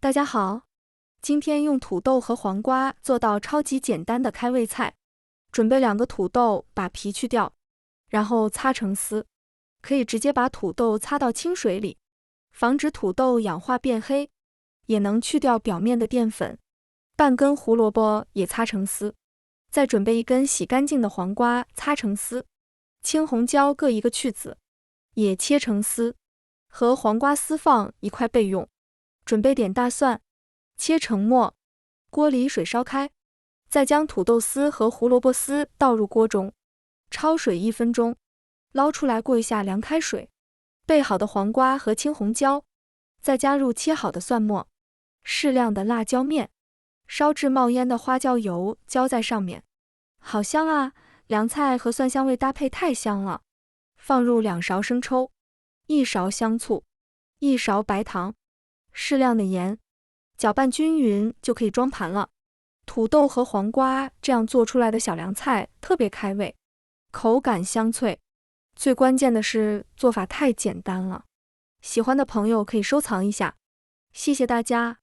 大家好，今天用土豆和黄瓜做道超级简单的开胃菜。准备2个土豆，把皮去掉，然后擦成丝。可以直接把土豆擦到清水里，防止土豆氧化变黑，也能去掉表面的淀粉。半根胡萝卜也擦成丝。再准备1根洗干净的黄瓜，擦成丝。青红椒各1个去籽，也切成丝，和黄瓜丝放一块备用。准备点大蒜，切成末。锅里水烧开，再将土豆丝和胡萝卜丝倒入锅中，焯水1分钟，捞出来过一下凉开水。备好的黄瓜和青红椒，再加入切好的蒜末，适量的辣椒面，烧至冒烟的花椒油浇在上面，好香啊！凉菜和蒜香味搭配太香了。放入2勺生抽，1勺香醋，1勺白糖，适量的盐，搅拌均匀就可以装盘了。土豆和黄瓜这样做出来的小凉菜特别开胃，口感香脆。最关键的是做法太简单了，喜欢的朋友可以收藏一下。谢谢大家。